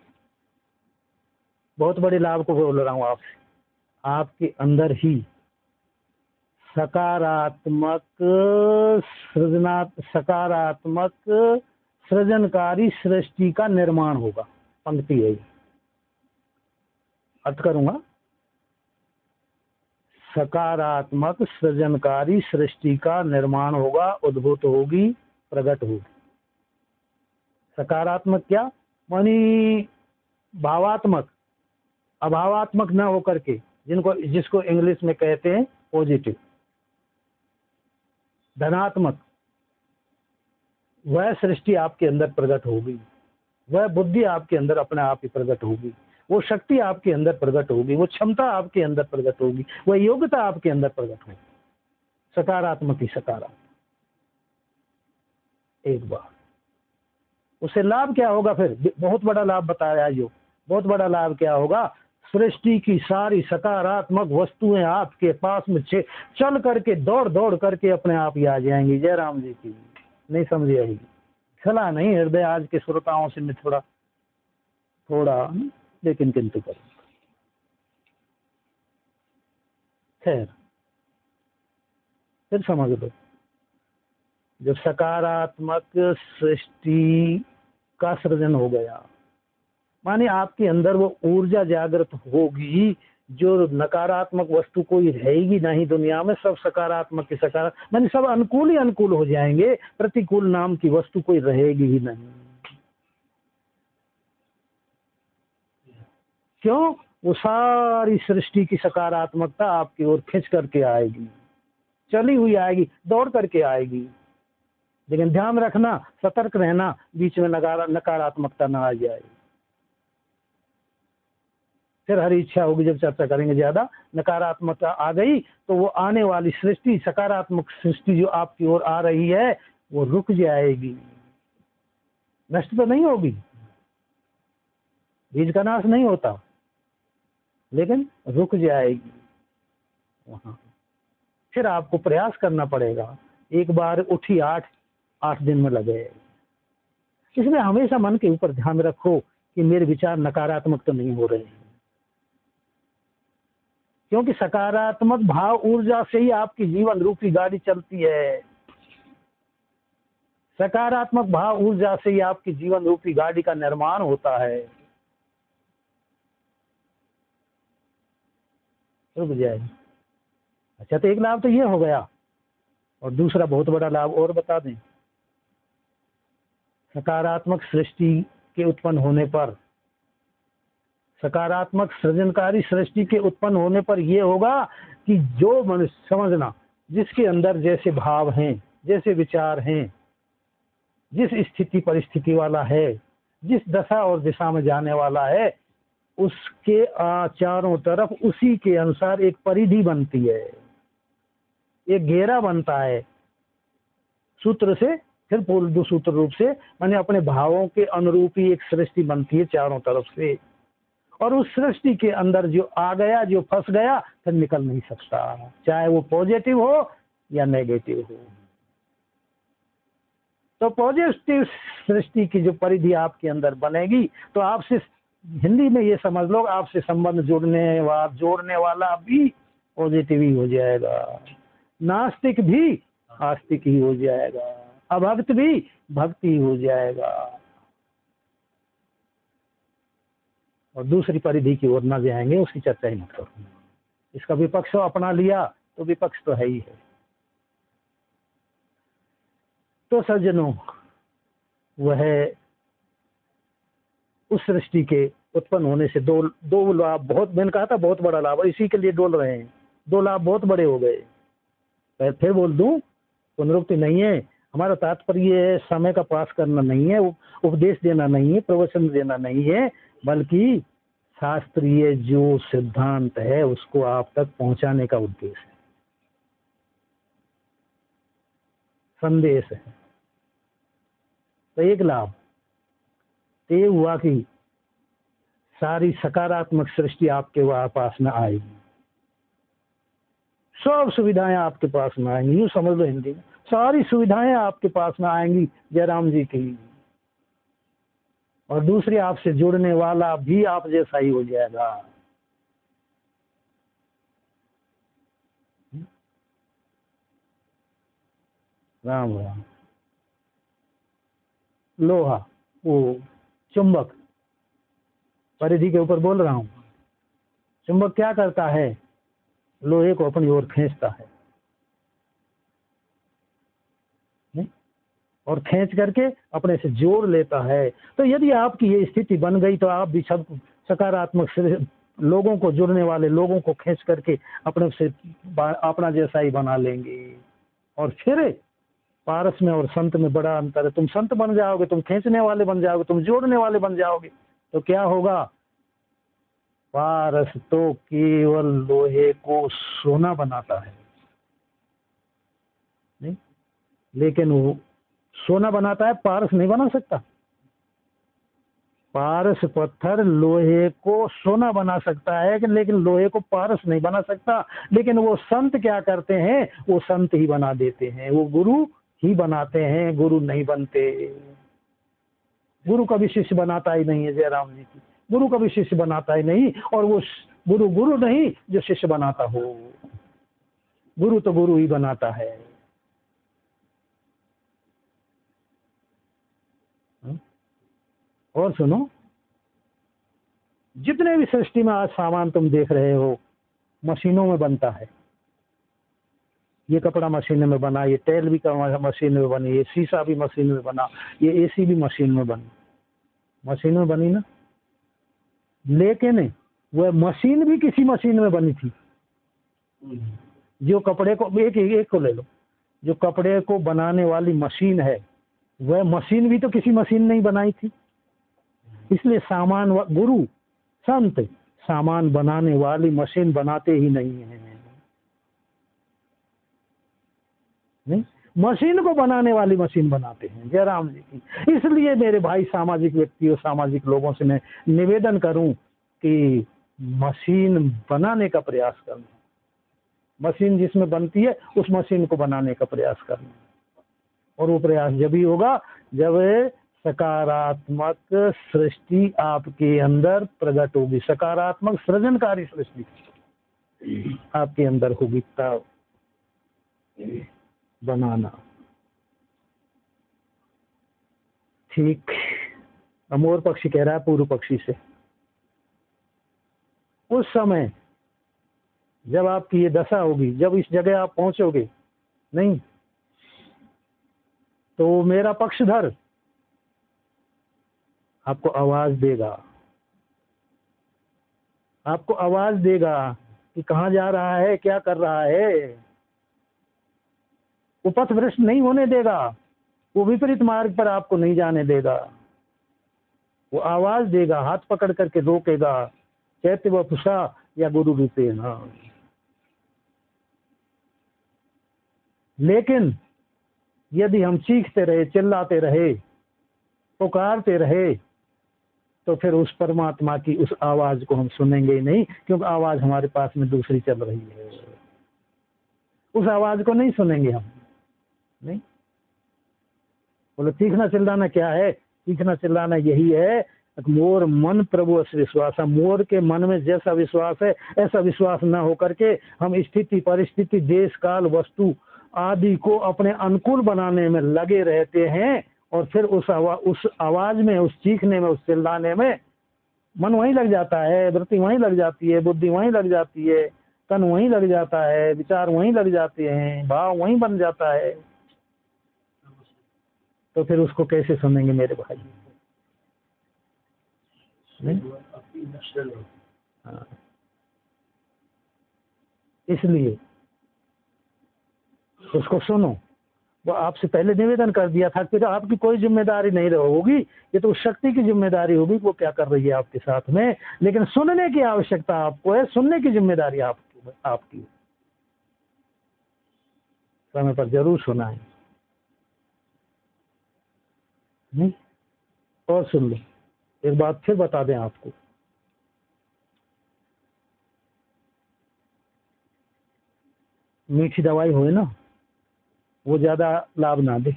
बहुत बड़े लाभ को बोल रहा हूं आपसे, आपके अंदर ही सकारात्मक सृजनकारी सृष्टि का निर्माण होगा। पंक्ति है, अर्थ करूंगा। सकारात्मक सृजनकारी सृष्टि का निर्माण होगा, उद्भूत होगी, प्रकट होगी। सकारात्मक क्या मानी? भावात्मक, अभावात्मक न होकर के, जिसको इंग्लिश में कहते हैं पॉजिटिव। धनात्मक, वह सृष्टि आपके अंदर प्रकट होगी, वह बुद्धि आपके अंदर अपने आप ही प्रकट होगी, वो शक्ति आपके अंदर प्रकट होगी, वो क्षमता आपके अंदर प्रकट होगी, वह योग्यता आपके अंदर प्रकट होगी। सकारात्मक ही सकारात्मक। एक बार उससे लाभ क्या होगा? फिर बहुत बड़ा लाभ बताया जो, बहुत बड़ा लाभ क्या होगा? सृष्टि की सारी सकारात्मक वस्तुएं आपके पास में चल करके, दौड़ दौड़ करके अपने आप ही आ जाएंगी। जय राम जी की। नहीं समझी आएगी? चला नहीं हृदय आज के श्रोताओं से मैं थोड़ा लेकिन किंतु करूंगा। खैर, फिर समझ लो, जब सकारात्मक सृष्टि का सृजन हो गया, माने आपके अंदर वो ऊर्जा जागृत होगी, जो नकारात्मक वस्तु कोई रहेगी नहीं दुनिया में, सब सकारात्मक की सकारात्मक, माने सब अनुकूल ही अनुकूल हो जाएंगे, प्रतिकूल नाम की वस्तु कोई रहेगी ही नहीं। क्यों? वो सारी सृष्टि की सकारात्मकता आपकी ओर खींच करके आएगी, चली हुई आएगी, दौड़ करके आएगी। लेकिन ध्यान रखना, सतर्क रहना, बीच में नकारात्मकता ना आ जाए। फिर हरी इच्छा होगी, जब चर्चा करेंगे ज्यादा, नकारात्मकता आ गई तो वो आने वाली सृष्टि, सकारात्मक सृष्टि जो आपकी ओर आ रही है, वो रुक जाएगी। नष्ट तो नहीं होगी, बीज का नाश नहीं होता, लेकिन रुक जाएगी वहां। फिर आपको प्रयास करना पड़ेगा, एक बार उठी 8 दिन में लगे। इसमें हमेशा मन के ऊपर ध्यान रखो कि मेरे विचार नकारात्मक तो नहीं हो रहे हैं, क्योंकि सकारात्मक भाव ऊर्जा से ही आपकी जीवन रूपी गाड़ी चलती है। सकारात्मक भाव ऊर्जा से ही आपकी जीवन रूपी गाड़ी का निर्माण होता है। रुक जाएगी। अच्छा, तो एक लाभ तो ये हो गया, और दूसरा बहुत बड़ा लाभ और बता दें। सकारात्मक सृष्टि के उत्पन्न होने पर, सकारात्मक सृजनकारी सृष्टि के उत्पन्न होने पर यह होगा कि जो मनुष्य, समझना, जिसके अंदर जैसे भाव हैं, जैसे विचार हैं, जिस स्थिति परिस्थिति वाला है, जिस दशा और दिशा में जाने वाला है, उसके चारों तरफ उसी के अनुसार एक परिधि बनती है, एक घेरा बनता है। सूत्र से फिर बोल दो, सूत्र रूप से माने अपने भावों के अनुरूप ही एक सृष्टि बनती है चारों तरफ से, और उस सृष्टि के अंदर जो आ गया, जो फंस गया, फिर निकल नहीं सकता, चाहे वो पॉजिटिव हो या नेगेटिव हो। तो पॉजिटिव सृष्टि की जो परिधि आपके अंदर बनेगी, तो आपसे, हिंदी में ये समझ लो, आपसे संबंध जोड़ने वाला भी पॉजिटिव ही हो जाएगा, नास्तिक भी आस्तिक ही हो जाएगा, अभक्त भी भक्ति हो जाएगा। और दूसरी परिधि की ओर न जाएंगे, उसकी चर्चा ही मत करो। इसका विपक्ष अपना लिया तो विपक्ष तो है ही है। तो सज्जनों, वह उस सृष्टि के उत्पन्न होने से दो लाभ, बहुत, मैंने कहा था बहुत बड़ा लाभ, इसी के लिए डोल रहे हैं। दो लाभ बहुत बड़े हो गए। फिर बोल दूं, पुनरुक्ति नहीं है। हमारा तात्पर्य समय का पास करना नहीं है, उपदेश देना नहीं है, प्रवचन देना नहीं है, बल्कि शास्त्रीय जो सिद्धांत है उसको आप तक पहुंचाने का उद्देश्य है, संदेश है। तो एक लाभ ये हुआ कि सारी सकारात्मक सृष्टि आपके पास में आएगी, सब सुविधाएं आपके पास में आएंगी। यूं समझ लो, हिंदी में सारी सुविधाएं आपके पास में आएंगी जयराम जी की। और दूसरी, आपसे जुड़ने वाला भी आप जैसा ही हो जाएगा। राम राम। लोहा, वो चुंबक, परिधि के ऊपर बोल रहा हूं। चुंबक क्या करता है? लोहे को अपनी ओर खींचता है, नहीं? और खींच करके अपने से जोड़ लेता है। तो यदि आपकी ये स्थिति बन गई तो आप भी सब सकारात्मक लोगों को, जुड़ने वाले लोगों को खींच करके अपने से अपना जैसा ही बना लेंगे। और फिर पारस में और संत में बड़ा अंतर है। तुम संत बन जाओगे, तुम खींचने वाले बन जाओगे, तुम जोड़ने वाले बन जाओगे, तो क्या होगा? पारस तो केवल लोहे को सोना बनाता है, नहीं? लेकिन वो सोना बनाता है, पारस नहीं बना सकता। पारस पत्थर लोहे को सोना बना सकता है, लेकिन लोहे को पारस नहीं बना सकता। लेकिन वो संत क्या करते हैं? वो संत ही बना देते हैं, वो गुरु ही बनाते हैं, गुरु नहीं बनते। गुरु कभी शिष्य बनाता ही नहीं है जयराम जी की, गुरु कभी शिष्य बनाता ही नहीं। और वो गुरु नहीं जो शिष्य बनाता हो, गुरु तो गुरु ही बनाता है। और सुनो, जितने भी सृष्टि में आज सामान तुम देख रहे हो, मशीनों में बनता है। ये कपड़ा मशीन में बना, ये तेल भी मशीन में बनी, ये शीशा भी मशीन में बना, ये एसी भी मशीन में बनी, मशीन में बनी ना। लेकिन वह मशीन भी किसी मशीन में बनी थी। जो कपड़े को, एक को ले लो, जो कपड़े को बनाने वाली मशीन है, वह मशीन भी तो किसी मशीन ने ही बनाई थी। इसलिए सामान, गुरु संत सामान बनाने वाली मशीन बनाते ही नहीं है, नहीं? मशीन को बनाने वाली मशीन बनाते हैं जयराम जी की। इसलिए मेरे भाई, सामाजिक व्यक्तियों, सामाजिक लोगों से मैं निवेदन करूं कि मशीन बनाने का प्रयास करना, मशीन जिसमें बनती है उस मशीन को बनाने का प्रयास करना। और वो प्रयास जब ही होगा जब सकारात्मक सृष्टि आपके अंदर प्रकट होगी, सकारात्मक सृजनकारी सृष्टि आपके अंदर होगी, तब बनाना। ठीक। अमोर पक्षी कह रहा है पूर्व पक्षी से, उस समय जब आपकी ये दशा होगी, जब इस जगह आप पहुंचोगे, नहीं तो मेरा पक्षधर आपको आवाज देगा, आपको आवाज देगा कि कहाँ जा रहा है, क्या कर रहा है। वो पथ भ्रष्ट नहीं होने देगा, वो विपरीत मार्ग पर आपको नहीं जाने देगा। वो आवाज देगा, हाथ पकड़ करके रोकेगा, चैत्य वपुषा या गुरु रूपेण। लेकिन यदि हम चीखते रहे, चिल्लाते रहे, पुकारते रहे, तो फिर उस परमात्मा की उस आवाज को हम सुनेंगे ही नहीं, क्योंकि आवाज हमारे पास में दूसरी चल रही है। उस आवाज को नहीं सुनेंगे हम, नहीं। बोले चीखना चिल्लाना क्या है? चीखना चिल्लाना यही है, मोर मन प्रभु अस विश्वास। मोर के मन में जैसा विश्वास है, ऐसा विश्वास न होकर के हम स्थिति, परिस्थिति, देश, काल, वस्तु आदि को अपने अनुकूल बनाने में लगे रहते हैं। और फिर उस आवाज में, उस चीखने में, उस चिल्लाने में मन वहीं लग जाता है, वृत्ति वहीं लग जाती है, बुद्धि वहीं लग जाती है, तन वहीं लग जाता है, विचार वहीं लग जाते हैं, भाव वहीं बन जाता है। तो फिर उसको कैसे सुनेंगे मेरे भाई? हाँ। इसलिए उसको सुनो। वो आपसे पहले निवेदन कर दिया था कि आपकी कोई जिम्मेदारी नहीं होगी, ये तो उस शक्ति की जिम्मेदारी होगी वो क्या कर रही है आपके साथ में, लेकिन सुनने की आवश्यकता आपको है, सुनने की जिम्मेदारी आपकी। समय पर जरूर सुना है। नहीं? और सुन लो, एक बात फिर बता दें आपको, मीठी दवाई हो ना, वो ज्यादा लाभ ना दे,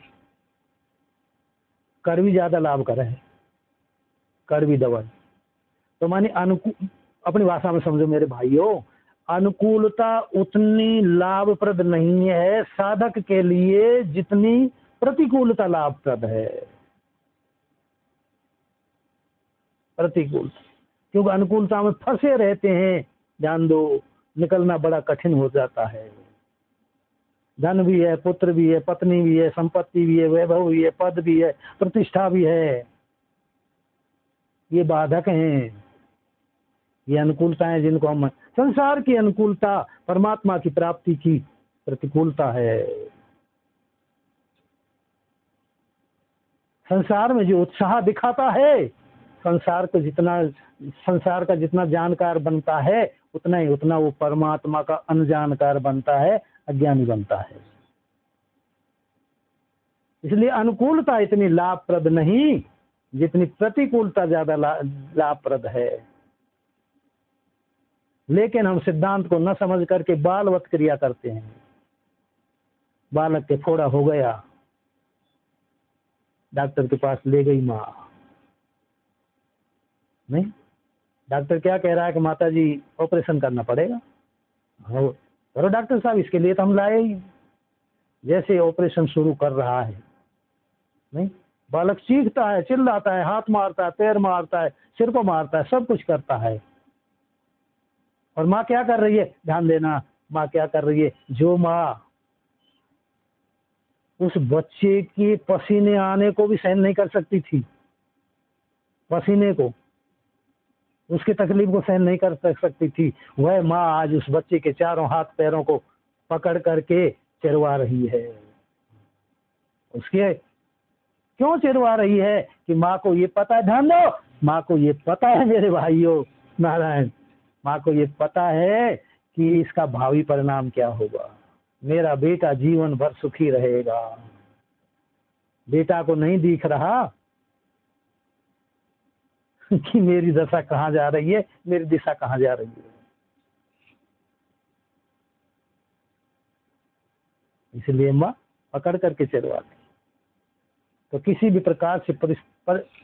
कड़वी ज्यादा लाभ करे है, कड़वी दवाई। तो मानी अनुकूल, अपनी भाषा में समझो मेरे भाइयों, अनुकूलता उतनी लाभप्रद नहीं है साधक के लिए जितनी प्रतिकूलता लाभप्रद है। प्रतिकूल, क्योंकि अनुकूलता में फंसे रहते हैं, ध्यान दो, निकलना बड़ा कठिन हो जाता है। धन भी है, पुत्र भी है, पत्नी भी है, संपत्ति भी है, वैभव भी है, पद भी है, प्रतिष्ठा भी है, ये बाधक हैं। ये अनुकूलताएं जिनको हम, संसार की अनुकूलता परमात्मा की प्राप्ति की प्रतिकूलता है। संसार में जो उत्साह दिखाता है, संसार का जितना जानकार बनता है उतना वो परमात्मा का अनजानकार बनता है, अज्ञानी बनता है। इसलिए अनुकूलता इतनी लाभप्रद नहीं जितनी प्रतिकूलता ज्यादा लाभप्रद है। लेकिन हम सिद्धांत को न समझ करके बालवत क्रिया करते हैं। बालक के फोड़ा हो गया, डॉक्टर के पास ले गई माँ, नहीं, डॉक्टर क्या कह रहा है कि माता जी ऑपरेशन करना पड़ेगा। हाँ करो डॉक्टर साहब, इसके लिए तो हम लाए ही। जैसे ऑपरेशन शुरू कर रहा है, नहीं, बालक चीखता है, चिल्लाता है, हाथ मारता है, पैर मारता है, सिर को मारता है, सब कुछ करता है। और माँ क्या कर रही है, ध्यान देना, माँ क्या कर रही है, जो माँ उस बच्चे के पसीने आने को भी सहन नहीं कर सकती थी, पसीने को, उसकी तकलीफ को सहन नहीं कर सकती थी, वह माँ आज उस बच्चे के चारों हाथ पैरों को पकड़ करके चिरवा रही है। उसके क्यों चिरवा रही है कि माँ को ये पता है, ध्यान दो, माँ को ये पता है मेरे भाइयों, नारायण, माँ को ये पता है कि इसका भावी परिणाम क्या होगा। मेरा बेटा जीवन भर सुखी रहेगा। बेटा को नहीं दिख रहा कि मेरी दशा कहाँ जा रही है, मेरी दिशा कहाँ जा रही है। इसलिए माँ पकड़ करके चिरवाती। तो किसी भी प्रकार से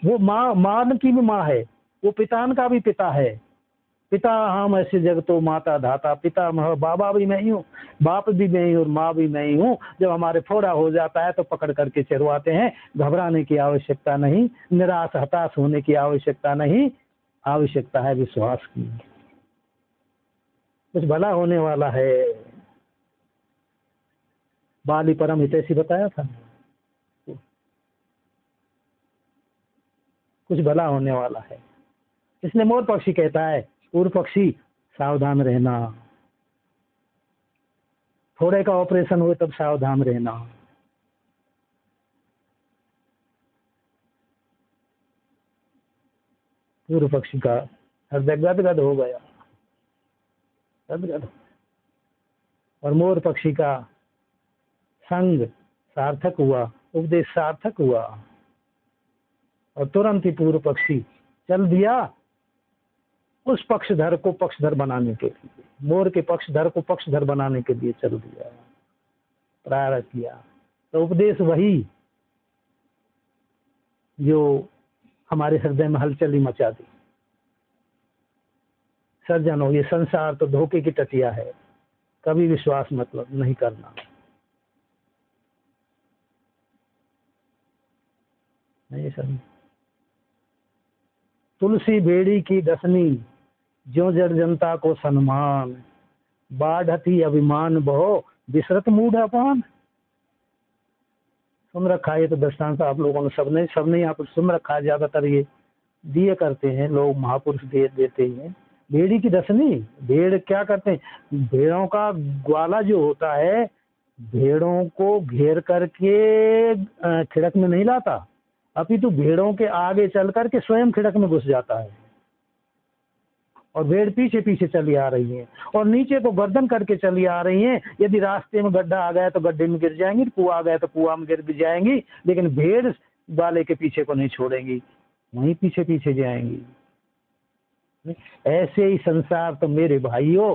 वो माँ की भी माँ है, वो पितान का भी पिता है। पिता हम ऐसे जगतो माता धाता, पिता बाबा भी मैं ही हूँ, बाप भी मैं ही और माँ भी मैं ही हूँ। जब हमारे फोड़ा हो जाता है तो पकड़ करके चिरवाते हैं। घबराने की आवश्यकता नहीं, निराश हताश होने की आवश्यकता नहीं, आवश्यकता है विश्वास की। कुछ भला होने वाला है। बाली परम हितैषी बताया था, कुछ भला होने वाला है। इसलिए मोर पक्षी कहता है, पूर्व पक्षी सावधान रहना, थोड़े का ऑपरेशन हुए तब सावधान रहना। पूर्व पक्षी का हृदय गदगद हो गया, गदगद। और मोर पक्षी का संग सार्थक हुआ, उपदेश सार्थक हुआ, और तुरंत ही पूर्व पक्षी चल दिया उस पक्षधर को पक्षधर बनाने के लिए, मोर के पक्षधर को पक्षधर बनाने के लिए चल दिया, प्रारंभ किया। तो उपदेश वही जो हमारे हृदय में हलचल ही मचा दी। सज्जनों, ये संसार तो धोखे की टटिया है, कभी विश्वास मतलब नहीं करना। नहीं सर, तुलसी बेड़ी की डसनी, ज्यों जड़ जनता को सम्मान, बाढ़ती अभिमान बहो, विसरत मूढ़ अपान। सुन रखा है ये तो दृष्टांत आप लोगों ने सबने यहाँ पर सुन रखा है, ज्यादातर ये दिए करते हैं लोग, महापुरुष देते हैं। भेड़ी की डसनी, भेड़ क्या करते हैं, भेड़ों का ग्वाला जो होता है भेड़ों को घेर करके खिड़क में नहीं लाता, अपितु भेड़ों के आगे चल करके स्वयं खिड़क में घुस जाता है और भेड़ पीछे पीछे चली आ रही है और नीचे को गर्दन करके चली आ रही है। यदि रास्ते में गड्ढा आ गया तो गड्ढे में गिर जाएंगी, कुआं आ गया तो कुआं में गिर जाएंगी, लेकिन भेड़ वाले के पीछे को नहीं छोड़ेंगी, वहीं पीछे पीछे जाएंगी। ऐसे ही संसार तो मेरे भाइयों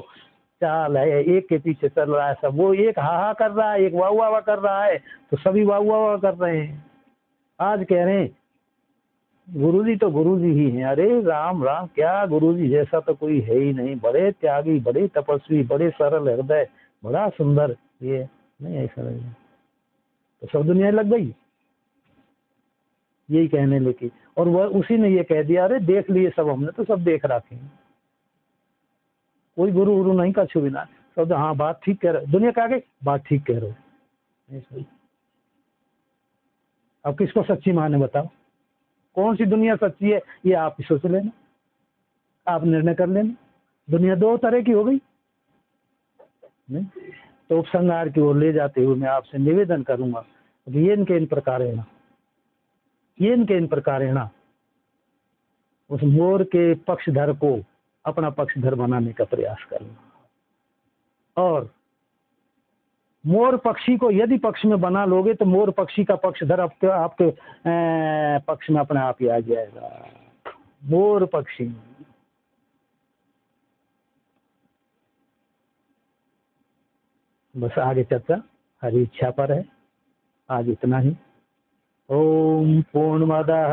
चाल है, एक के पीछे चल रहा है सब, वो एक हा कर रहा है, एक वाह वाह कर रहा है तो सभी वाह वाह कर रहे हैं। आज कह रहे हैं गुरुजी तो गुरुजी ही हैं, अरे राम राम, क्या गुरुजी जैसा तो कोई है ही नहीं, बड़े त्यागी, बड़े तपस्वी, बड़े सरल हृदय, बड़ा सुंदर, ये नहीं ऐसा नहीं। तो सब दुनिया लग गई यही कहने लेके, और वह उसी ने ये कह दिया अरे देख लिए सब, हमने तो सब देख रखे हैं, कोई गुरु गुरु नहीं का छू बिना सब। हाँ बात ठीक कह रहे, दुनिया कह गई बात ठीक कह रहे हो। अब किसको सच्ची माने बताओ, कौन सी दुनिया सच्ची है ये आप ही सोच लेना, आप निर्णय कर लेना। दुनिया दो तरह की हो गई नहीं? तो उपसंहार की ओर ले जाते हुए मैं आपसे निवेदन करूंगा ये इनके इन प्रकारेण उस मोर के पक्षधर को अपना पक्षधर बनाने का प्रयास करना, और मोर पक्षी को यदि पक्ष में बना लोगे तो मोर पक्षी का पक्षधर आपके पक्ष में अपने आप ही आ जाएगा। मोर पक्षी, बस आगे चर्चा हरी इच्छा पर है, आज इतना ही। ओम पूर्णमदः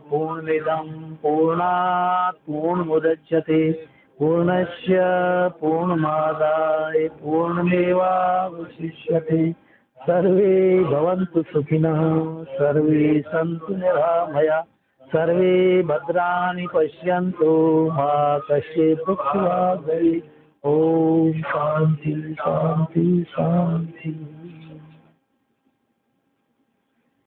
पूर्णमिदं पूर्णात् पूर्णमुदच्यते पूर्णस्य पूर्णमादाय पूर्णमेवावशिष्यते। सर्वे भवन्तु सुखिनः, सर्वे सन्तु निरामया, सर्वे भद्राणि पश्यन्तु मा कश्चित् दुःखभाग् भवेत्। ओम शांति शांति शांति।